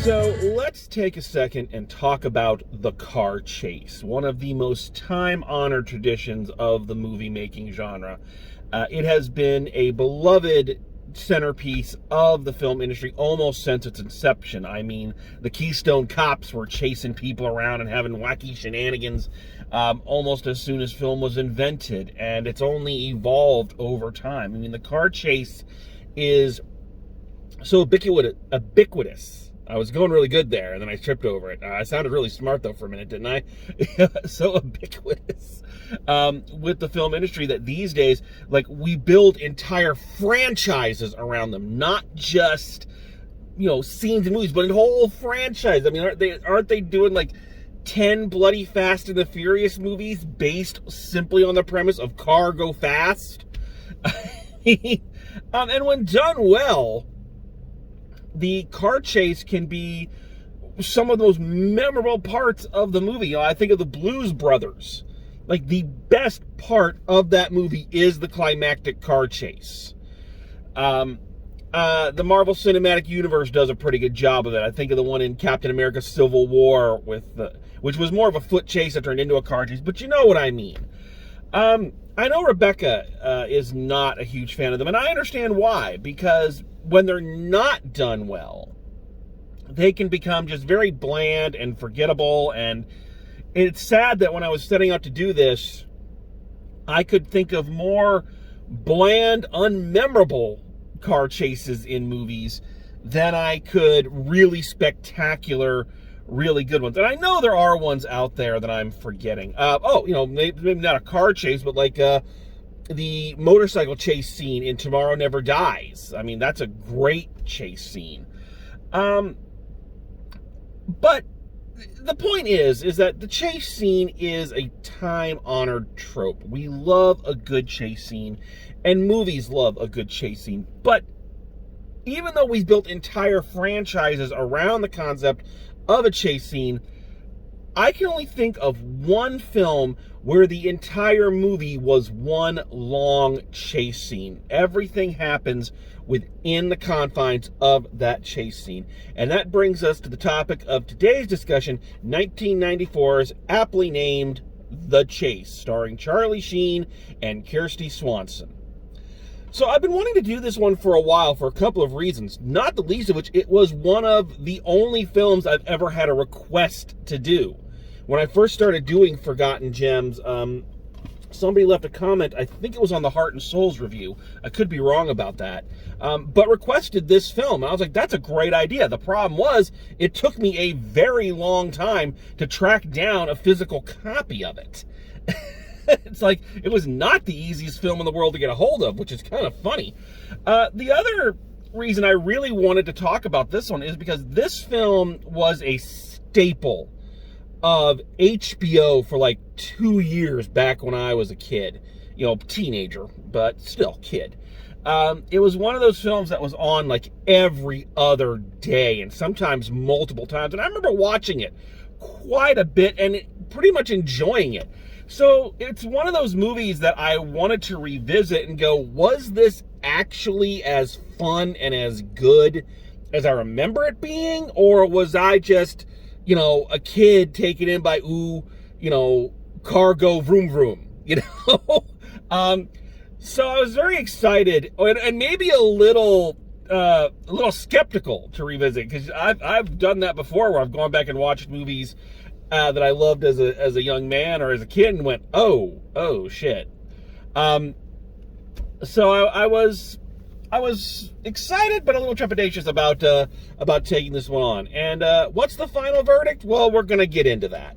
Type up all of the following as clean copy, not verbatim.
So let's take a second and talk about the car chase, one of the most time-honored traditions of the movie-making genre. It has been a beloved centerpiece of the film industry almost since its inception. I mean, the Keystone Cops were chasing people around and having wacky shenanigans almost as soon as film was invented, and it's only evolved over time. I mean, the car chase is so ubiquitous. I was going really good there, and then I tripped over it. I sounded really smart, though, for a minute, didn't I? So ubiquitous with the film industry that these days, like, we build entire franchises around them, not just, scenes in movies, but a whole franchise. I mean, aren't they doing, like, 10 bloody Fast and the Furious movies based simply on the premise of car go fast? And when done well, the car chase can be some of the most memorable parts of the movie. I think of the Blues Brothers. Like, the best part of that movie is the climactic car chase. The Marvel Cinematic Universe does a pretty good job of it. I think of the one in Captain America Civil War, which was more of a foot chase that turned into a car chase, but you know what I mean. I know Rebecca is not a huge fan of them, and I understand why, because when they're not done well, they can become just very bland and forgettable, and it's sad that when I was setting out to do this, I could think of more bland, unmemorable car chases in movies than I could really spectacular, really good ones. And I know there are ones out there that I'm forgetting. Maybe not a car chase, but like the motorcycle chase scene in Tomorrow Never Dies. I mean, that's a great chase scene. But the point is that the chase scene is a time-honored trope. We love a good chase scene, and movies love a good chase scene. But even though we've built entire franchises around the concept of a chase scene, I can only think of one film where the entire movie was one long chase scene. Everything happens within the confines of that chase scene. And that brings us to the topic of today's discussion, 1994's aptly named The Chase, starring Charlie Sheen and Kristy Swanson. So I've been wanting to do this one for a while for a couple of reasons, not the least of which it was one of the only films I've ever had a request to do. When I first started doing Forgotten Gems, somebody left a comment, I think it was on the Heart and Souls review, I could be wrong about that, but requested this film. And I was like, that's a great idea. The problem was, it took me a very long time to track down a physical copy of it. It's like, it was not the easiest film in the world to get a hold of, which is kind of funny. The other reason I really wanted to talk about this one is because this film was a staple of HBO for like 2 years back when I was a kid. Teenager, but still kid. It was one of those films that was on like every other day and sometimes multiple times. And I remember watching it quite a bit and pretty much enjoying it. So it's one of those movies that I wanted to revisit and go, was this actually as fun and as good as I remember it being? Or was I just, a kid taken in by, car go vroom vroom, So I was very excited and maybe a little skeptical to revisit, because I've done that before where I've gone back and watched movies that I loved as a young man or as a kid and went, oh shit. So I was excited but a little trepidatious about taking this one on. And what's the final verdict? Well, we're gonna get into that.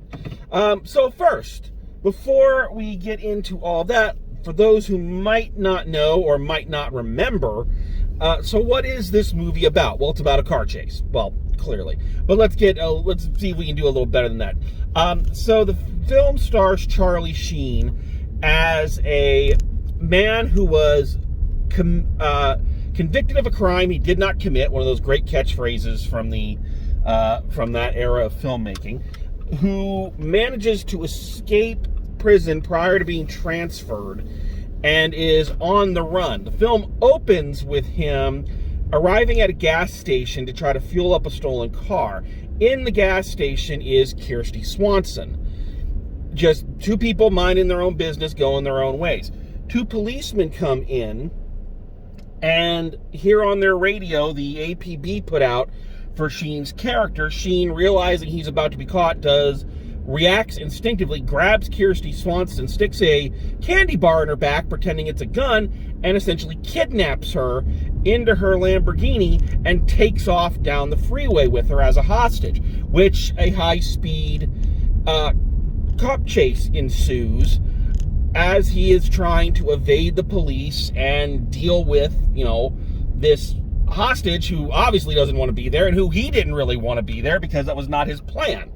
So first, before we get into all that, for those who might not know or might not remember, so what is this movie about? Well, it's about a car chase. Well, clearly. But let's see if we can do a little better than that. So the film stars Charlie Sheen as a man who was convicted of a crime he did not commit, one of those great catchphrases from that era of filmmaking, who manages to escape prison prior to being transferred and is on the run. The film opens with him arriving at a gas station to try to fuel up a stolen car. In the gas station is Kristy Swanson. Just two people minding their own business, going their own ways. Two policemen come in and hear on their radio the APB put out for Sheen's character. Sheen, realizing he's about to be caught, reacts instinctively, grabs Kristy Swanson, sticks a candy bar in her back, pretending it's a gun, and essentially kidnaps her into her Lamborghini and takes off down the freeway with her as a hostage, which a high-speed cop chase ensues as he is trying to evade the police and deal with, this hostage who obviously doesn't want to be there and who he didn't really want to be there because that was not his plan.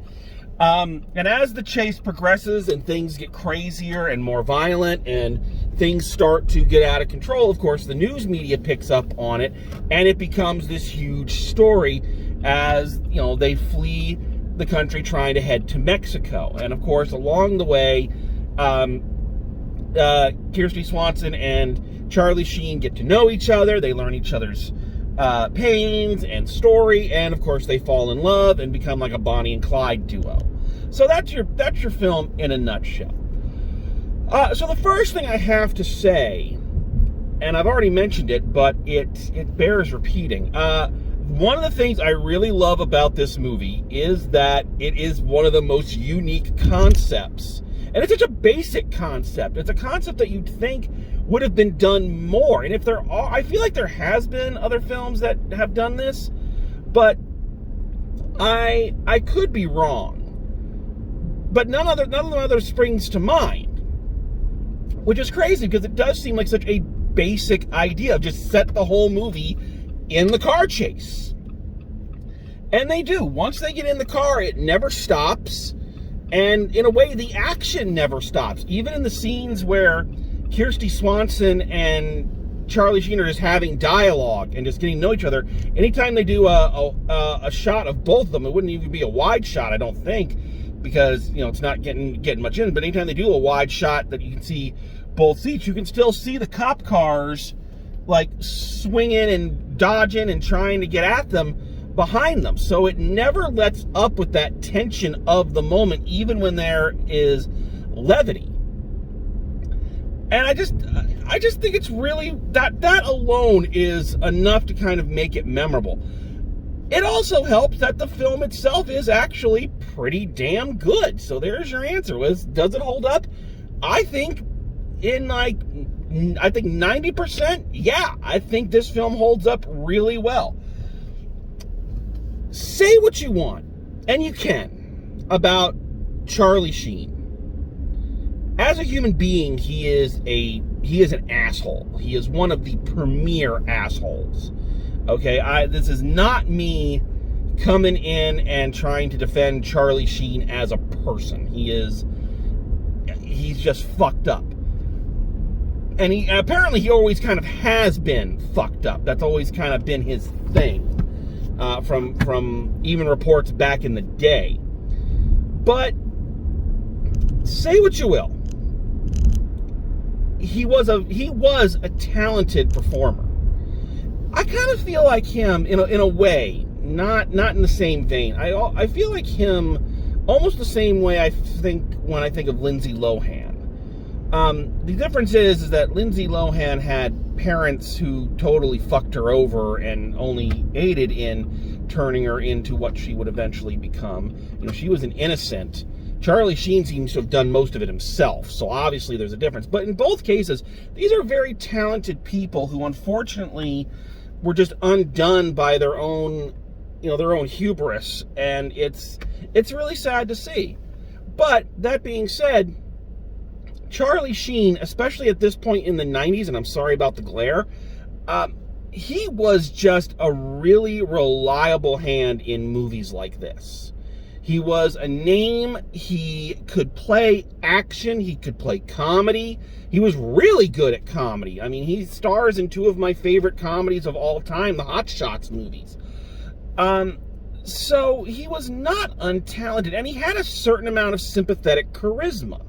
And as the chase progresses and things get crazier and more violent and things start to get out of control, of course, the news media picks up on it and it becomes this huge story as, they flee the country trying to head to Mexico. And of course, along the way, Kristy Swanson and Charlie Sheen get to know each other. They learn each other's pains and story, and of course they fall in love and become like a Bonnie and Clyde duo. So that's your film in a nutshell. So the first thing I have to say, and I've already mentioned it, but it bears repeating. One of the things I really love about this movie is that it is one of the most unique concepts. And it's such a basic concept. It's a concept that you'd think would have been done more. And if there are, I feel like there has been other films that have done this, but I could be wrong. But none of the others springs to mind, which is crazy because it does seem like such a basic idea of just set the whole movie in the car chase. And they do. Once they get in the car, it never stops. And in a way, the action never stops. Even in the scenes where Kristy Swanson and Charlie Sheen are just having dialogue and just getting to know each other, anytime they do a shot of both of them, it wouldn't even be a wide shot, I don't think, because, it's not getting much in, but anytime they do a wide shot that you can see both seats, you can still see the cop cars, like, swinging and dodging and trying to get at them behind them. So it never lets up with that tension of the moment, even when there is levity. And I just think it's really, that alone is enough to kind of make it memorable. It also helps that the film itself is actually pretty damn good. So there's your answer. Does it hold up? I think in 90%, yeah, I think this film holds up really well. Say what you want, and you can, about Charlie Sheen. As a human being, he is an asshole. He is one of the premier assholes. Okay, this is not me coming in and trying to defend Charlie Sheen as a person. He's just fucked up. And he always kind of has been fucked up. That's always kind of been his thing. From even reports back in the day. But say what you will, he was a talented performer. I kind of feel like him in a way, not in the same vein. I feel like him almost the same way I think when I think of Lindsay Lohan. The difference is that Lindsay Lohan had parents who totally fucked her over and only aided in turning her into what she would eventually become. She was an innocent. Charlie Sheen seems to have done most of it himself, so obviously there's a difference. But in both cases, these are very talented people who unfortunately were just undone by their own hubris, and it's really sad to see. But that being said, Charlie Sheen, especially at this point in the 90s, and I'm sorry about the glare, he was just a really reliable hand in movies like this. He was a name. He could play action. He could play comedy. He was really good at comedy. I mean, he stars in two of my favorite comedies of all time, the Hot Shots movies. So he was not untalented, and he had a certain amount of sympathetic charisma.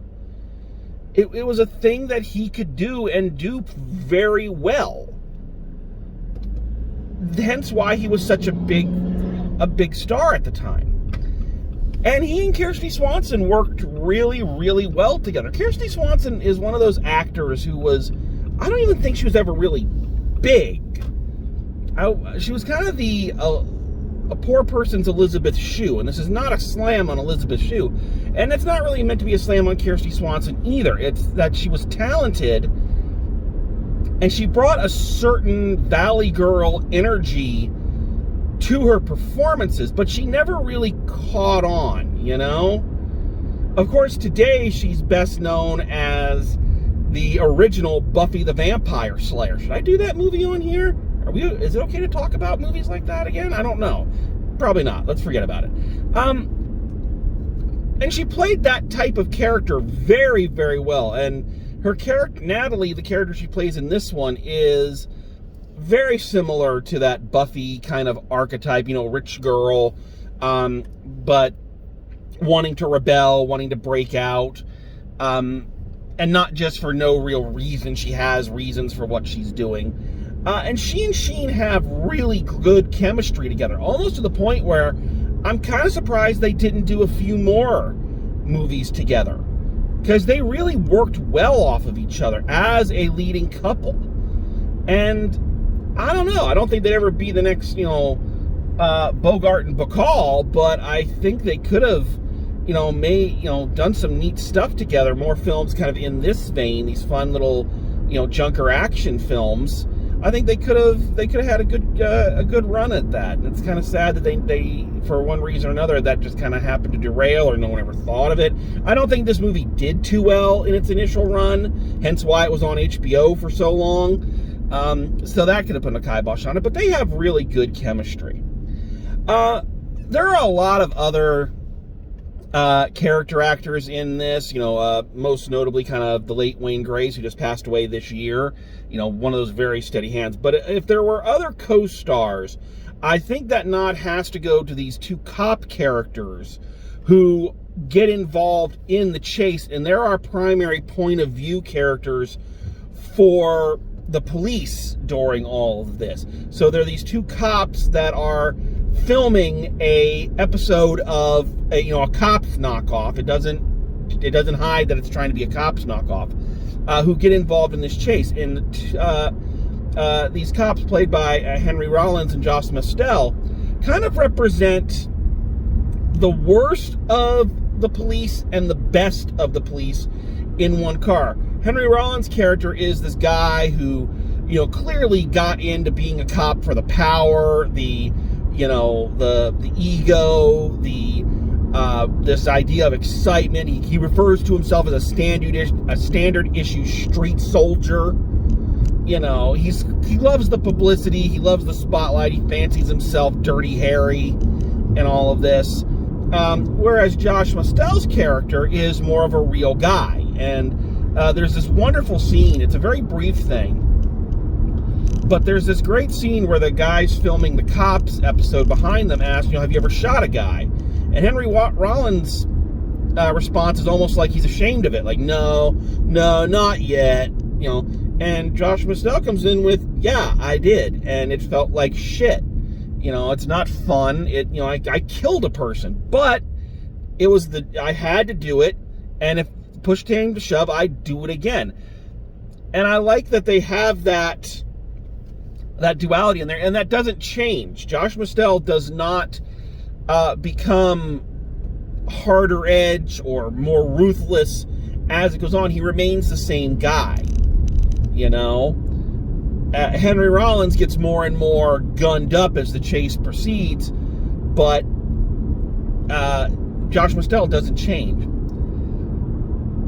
It was a thing that he could do and do very well. hence why he was such a big star at the time. And he and Kristy Swanson worked really, really well together. Kristy Swanson is one of those actors who was, I don't even think she was ever really big. She was kind of a poor person's Elizabeth Shue, and this is not a slam on Elizabeth Shue, and it's not really meant to be a slam on Kristy Swanson either. It's that she was talented, and she brought a certain Valley Girl energy to her performances, but she never really caught on, you know? Of course, today she's best known as the original Buffy the Vampire Slayer. Should I do that movie on here? Is it okay to talk about movies like that again? I don't know. Probably not. Let's forget about it. And she played that type of character very, very well. And her character, Natalie, the character she plays in this one, is very similar to that Buffy kind of archetype, you know, rich girl, but wanting to rebel, wanting to break out, and not just for no real reason. She has reasons for what she's doing. And she and Sheen have really good chemistry together, almost to the point where I'm kind of surprised they didn't do a few more movies together, because they really worked well off of each other as a leading couple. And I don't know, I don't think they'd ever be the next, you know, Bogart and Bacall, but I think they could have, you know, done some neat stuff together, more films kind of in this vein, these fun little, you know, junker action films. I think they could have had a good run at that. And it's kind of sad that they for one reason or another, that just kind of happened to derail, or no one ever thought of it. I don't think this movie did too well in its initial run, hence why it was on HBO for so long. So that could have put a kibosh on it, but they have really good chemistry. There are a lot of other character actors in this, you know, most notably kind of the late Wayne Grace, who just passed away this year, you know, one of those very steady hands. But if there were other co-stars, I think that nod has to go to these two cop characters who get involved in the chase, and they're our primary point of view characters for the police during all of this. So there are these two cops that are filming a episode of a Cops knockoff. It doesn't hide that it's trying to be a Cops knockoff, who get involved in this chase. And these cops, played by Henry Rollins and Josh Mostel, kind of represent the worst of the police and the best of the police in one car. Henry Rollins' character is this guy who, you know, clearly got into being a cop for the power, the ego, this idea of excitement. He refers to himself as a standard issue street soldier. You know, he loves the publicity, he loves the spotlight, he fancies himself Dirty Harry and all of this. Whereas Josh Mostel's character is more of a real guy. And there's this wonderful scene. It's a very brief thing, but there's this great scene where the guys filming the Cops episode behind them ask, you know, have you ever shot a guy? And Henry Rollins' response is almost like he's ashamed of it. Like, no, not yet. You know, and Josh Mostel comes in with, yeah, I did. And it felt like shit. You know, it's not fun. I killed a person, but I had to do it. And if push came to shove, I'd do it again. And I like that they have that duality in there, and that doesn't change. Josh Mostel does not become harder edge or more ruthless as it goes on. He remains the same guy, you know. Henry Rollins gets more and more gunned up as the chase proceeds, but Josh Mostel doesn't change.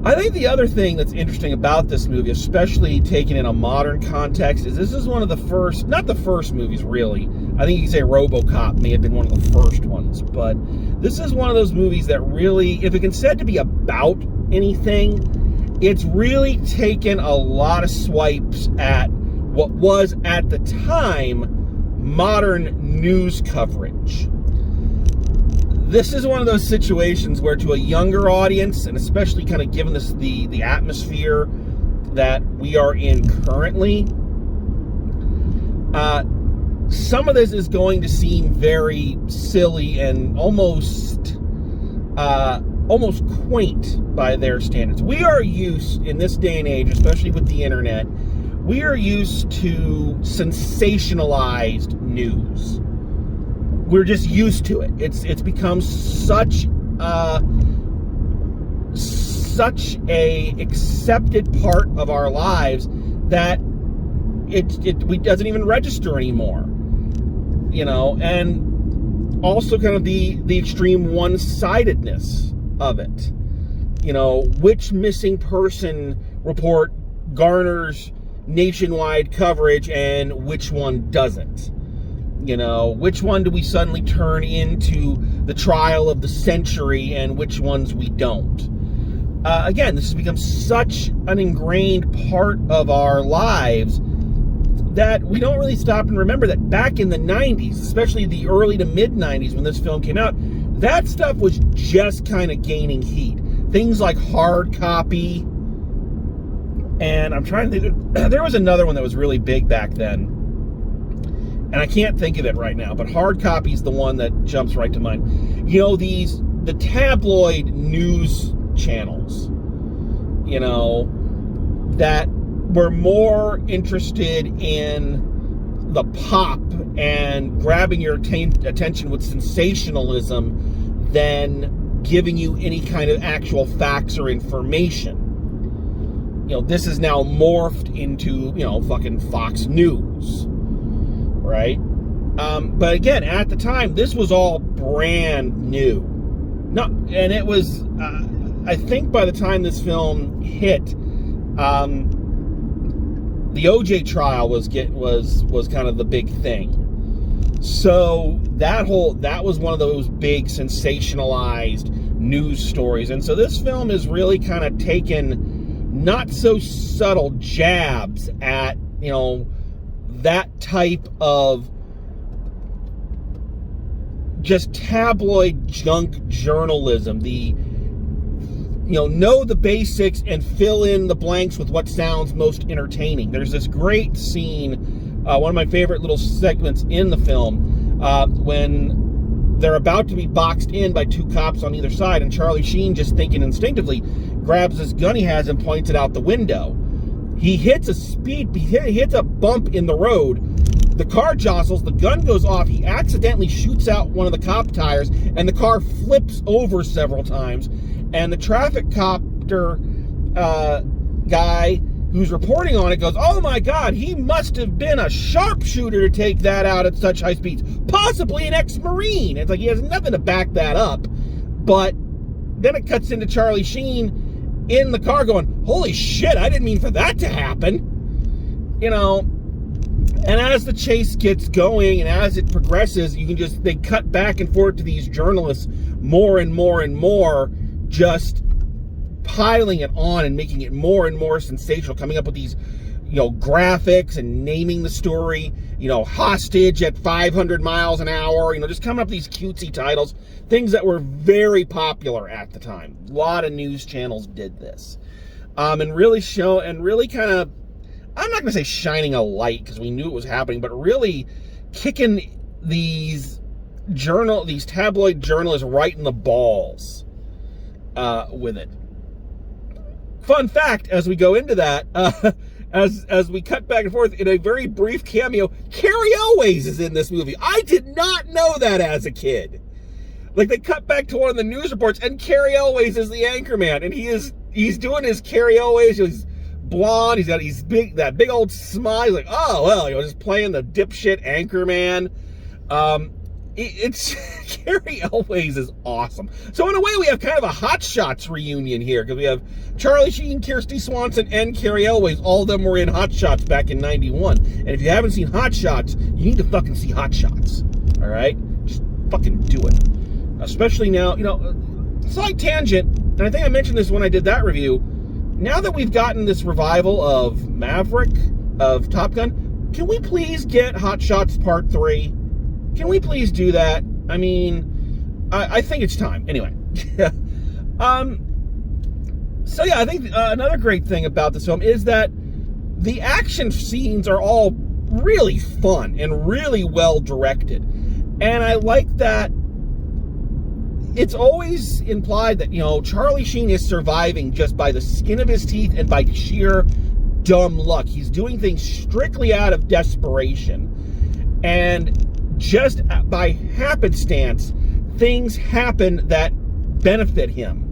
I think the other thing that's interesting about this movie, especially taken in a modern context, is this is one of the first, not the first movies really, I think you can say RoboCop may have been one of the first ones, but this is one of those movies that really, if it can be said to be about anything, it's really taken a lot of swipes at what was, at the time, modern news coverage. This is one of those situations where, to a younger audience, and especially kind of given this the atmosphere that we are in currently, some of this is going to seem very silly and almost quaint by their standards. We are used, in this day and age, especially with the internet, we are used to sensationalized news. We're just used to it. It's become such a accepted part of our lives that it doesn't even register anymore. You know, and also kind of the extreme one-sidedness of it. You know, which missing person report garners nationwide coverage and which one doesn't. You know, which one do we suddenly turn into the trial of the century and which ones we don't? Again, this has become such an ingrained part of our lives that we don't really stop and remember that back in the 90s, especially the early to mid 90s when this film came out, that stuff was just kind of gaining heat. Things like hard copy, and I'm trying to think, there was another one that was really big back then, and I can't think of it right now, but hard copy is the one that jumps right to mind. You know, the tabloid news channels, you know, that were more interested in the pop and grabbing your attention with sensationalism than giving you any kind of actual facts or information. You know, this is now morphed into, you know, fucking Fox News, right? But again, at the time, this was all brand new. And it was, I think by the time this film hit, the OJ trial was kind of the big thing. So that was one of those big sensationalized news stories. And so this film is really kind of taken not so subtle jabs at, you know, that type of just tabloid junk journalism, know the basics and fill in the blanks with what sounds most entertaining. There's this great scene, one of my favorite little segments in the film, when they're about to be boxed in by two cops on either side, and Charlie Sheen, just thinking instinctively, grabs this gun he has and points it out the window. He hits a bump in the road. The car jostles, the gun goes off, he accidentally shoots out one of the cop tires, and the car flips over several times. And the traffic copter guy who's reporting on it goes, "Oh my God, he must have been a sharpshooter to take that out at such high speeds. Possibly an ex-Marine." It's like he has nothing to back that up. But then it cuts into Charlie Sheen in the car going, "Holy shit, I didn't mean for that to happen." You know, and as the chase gets going and as it progresses, they cut back and forth to these journalists more and more and more, just piling it on and making it more and more sensational, coming up with these, you know, graphics and naming the story, you know, hostage at 500 miles an hour, you know, just coming up with these cutesy titles, things that were very popular at the time. A lot of news channels did this. And really kind of, I'm not going to say shining a light because we knew it was happening, but really kicking these tabloid journalists right in the balls with it. Fun fact, as we go into that, as we cut back and forth, in a very brief cameo, Carrie Elways is in this movie. I did not know that as a kid. Like, they cut back to one of the news reports, and Carrie Elways is the anchorman, and he's doing his Carrie Elways. He's blonde. He's got that big old smile. He's like, oh well, you know, just playing the dipshit anchorman. It's Carrie Elways is awesome. So in a way, we have kind of a Hot Shots reunion here, because we have Charlie Sheen, Kristy Swanson, and Carrie Elways. All of them were in Hot Shots back in '91. And if you haven't seen Hot Shots, you need to fucking see Hot Shots. All right, just fucking do it. Especially now, you know, slight tangent, and I think I mentioned this when I did that review. Now that we've gotten this revival of Maverick, of Top Gun, can we please get Hot Shots Part 3? Can we please do that? I mean, I think it's time. Anyway. So yeah, I think another great thing about this film is that the action scenes are all really fun and really well directed. And I like that it's always implied that, Charlie Sheen is surviving just by the skin of his teeth and by sheer dumb luck. He's doing things strictly out of desperation. And just by happenstance, things happen that benefit him.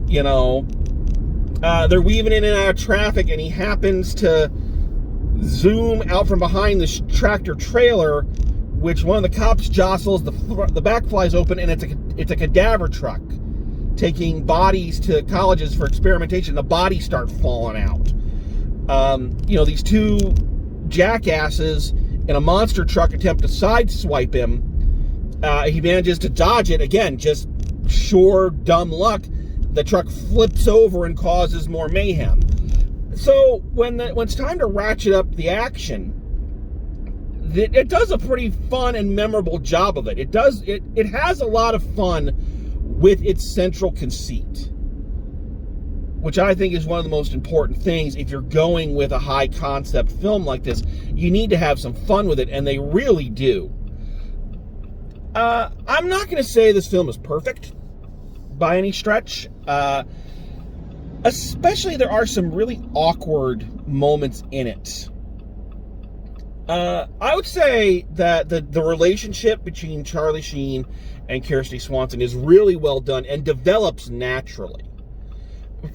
They're weaving in and out of traffic, and he happens to zoom out from behind this tractor trailer, which one of the cops jostles, the back flies open, and it's a cadaver truck taking bodies to colleges for experimentation. The bodies start falling out. These two jackasses in a monster truck attempt to sideswipe him. He manages to dodge it. Again, just sure dumb luck. The truck flips over and causes more mayhem. So when it's time to ratchet up the action, it does a pretty fun and memorable job of it. It has a lot of fun with its central conceit, which I think is one of the most important things. If you're going with a high concept film like this, you need to have some fun with it, and they really do. I'm not going to say this film is perfect by any stretch. Especially there are some really awkward moments in it. I would say that the relationship between Charlie Sheen and Kristy Swanson is really well done and develops naturally.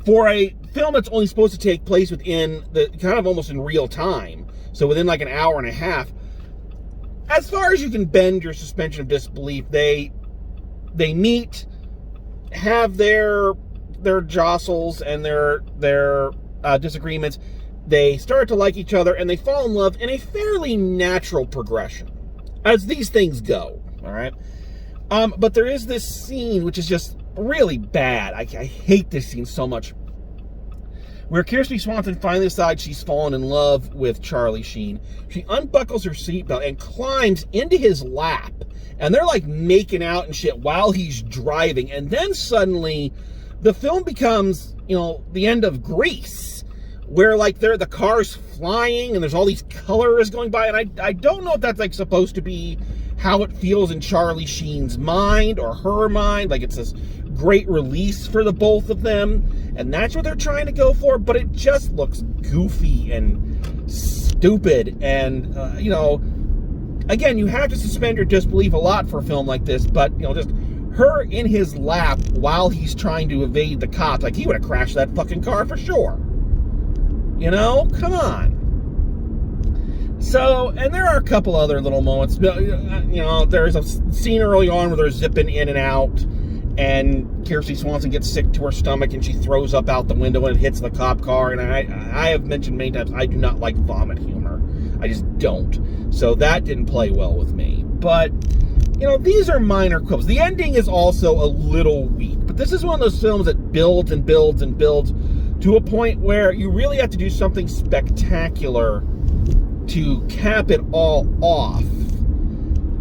For a film that's only supposed to take place within the kind of almost in real time, so within like an hour and a half, as far as you can bend your suspension of disbelief, they meet, have their jostles and their disagreements. They start to like each other, and they fall in love in a fairly natural progression, as these things go, all right? But there is this scene, which is just really bad. I hate this scene so much, where Kristy Swanson finally decides she's fallen in love with Charlie Sheen. She unbuckles her seatbelt and climbs into his lap, and they're like making out and shit while he's driving, and then suddenly the film becomes, the end of Grease, where like the car's flying and there's all these colors going by, and I don't know if that's like supposed to be how it feels in Charlie Sheen's mind or her mind, like it's this great release for the both of them, and that's what they're trying to go for, but it just looks goofy and stupid, and again, you have to suspend your disbelief a lot for a film like this, but just her in his lap while he's trying to evade the cops, like he would have crashed that fucking car for sure. Come on. So, and there are a couple other little moments. There's a scene early on where they're zipping in and out, and Kristy Swanson gets sick to her stomach, and she throws up out the window and it hits the cop car. And I have mentioned many times, I do not like vomit humor. I just don't. So that didn't play well with me. But, these are minor quibbles. The ending is also a little weak, but this is one of those films that builds and builds and builds to a point where you really have to do something spectacular to cap it all off.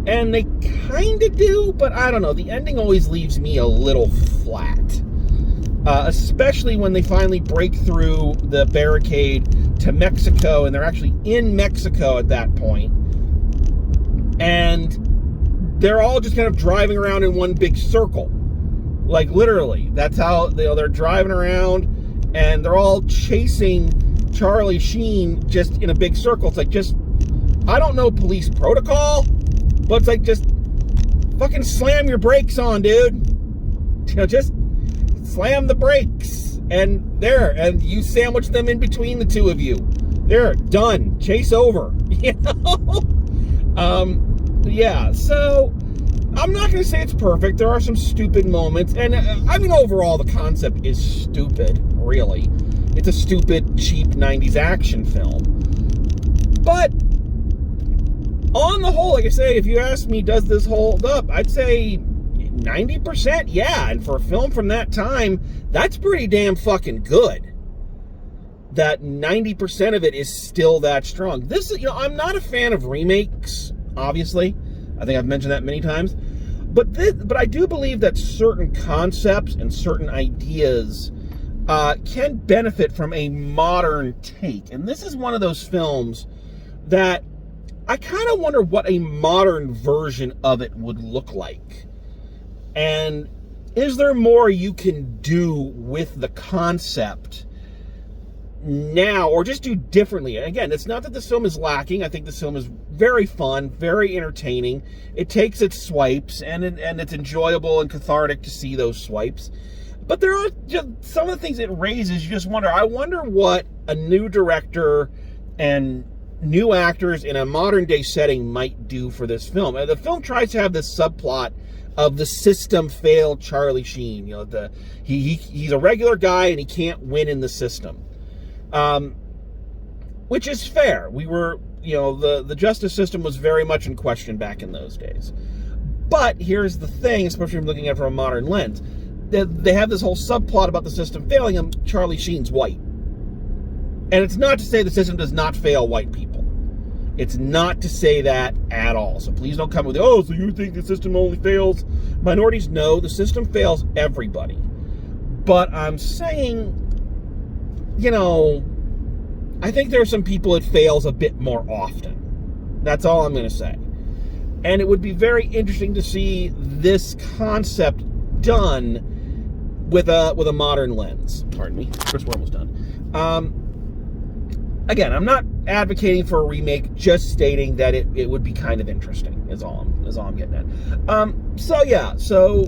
And they kind of do, but I don't know. The ending always leaves me a little flat. Especially when they finally break through the barricade to Mexico, and they're actually in Mexico at that point. And they're all just kind of driving around in one big circle. Like, literally. That's how they're driving around, and they're all chasing Charlie Sheen just in a big circle. It's like, just, I don't know police protocol, but it's like, just fucking slam your brakes on, dude. Just slam the brakes. And you sandwich them in between the two of you. There, done. Chase over. Yeah, so I'm not going to say it's perfect. There are some stupid moments. And, overall, the concept is stupid, really. It's a stupid, cheap 90s action film. But on the whole, like I say, if you ask me, does this hold up? I'd say 90%, yeah. And for a film from that time, that's pretty damn fucking good. That 90% of it is still that strong. This, I'm not a fan of remakes, obviously. I think I've mentioned that many times. But I do believe that certain concepts and certain ideas can benefit from a modern take. And this is one of those films that I kind of wonder what a modern version of it would look like. And is there more you can do with the concept now, or just do differently? Again, it's not that this film is lacking. I think this film is very fun, very entertaining. It takes its swipes, and it's enjoyable and cathartic to see those swipes. But there are just some of the things it raises. You just wonder, I wonder what a new director and new actors in a modern day setting might do for this film. And the film tries to have this subplot of the system failed Charlie Sheen. You know, he's a regular guy and he can't win in the system. Which is fair. We were, you know, the justice system was very much in question back in those days. But here's the thing, especially if looking at it from a modern lens, they have this whole subplot about the system failing and Charlie Sheen's white. And it's not to say the system does not fail white people. It's not to say that at all. So please don't come with, oh, so you think the system only fails minorities? No, the system fails everybody. But I'm saying, you know, I think there are some people it fails a bit more often. That's all I'm going to say. And it would be very interesting to see this concept done with a modern lens. Pardon me. Chris, we're almost done. Again, I'm not advocating for a remake, just stating that it would be kind of interesting, is all I'm getting at. So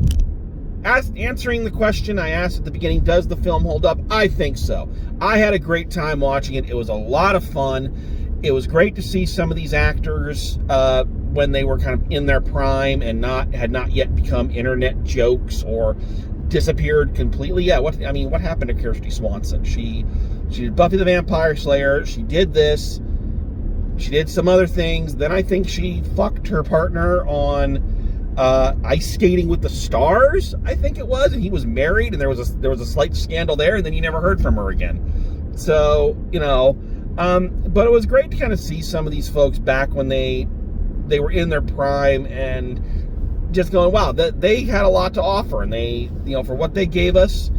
answering the question I asked at the beginning, does the film hold up? I think so. I had a great time watching it. It was a lot of fun. It was great to see some of these actors when they were kind of in their prime and had not yet become internet jokes or disappeared completely. Yeah, what happened to Kristy Swanson? She did Buffy the Vampire Slayer. She did this. She did some other things. Then I think she fucked her partner on Ice Skating with the Stars, I think it was, and he was married, and there was a slight scandal there, and then you never heard from her again. So, you know, but it was great to kind of see some of these folks back when they were in their prime and just going, wow, they had a lot to offer, and they, you know, for what they gave us,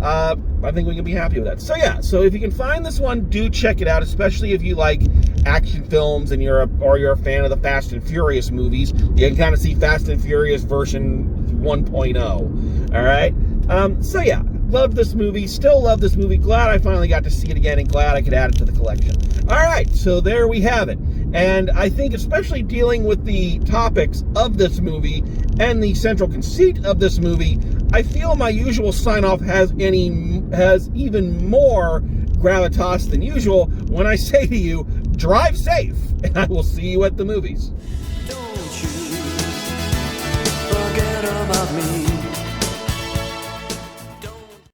I think we can be happy with that. So yeah, so if you can find this one, do check it out, especially if you like action films and you're a fan of the Fast and Furious movies. You can kind of see Fast and Furious version 1.0. All right. So yeah, love this movie. Still love this movie. Glad I finally got to see it again, and glad I could add it to the collection. All right, so there we have it. And I think especially dealing with the topics of this movie and the central conceit of this movie, I feel my usual sign-off has even more gravitas than usual when I say to you, drive safe, and I will see you at the movies. Don't you forget about me.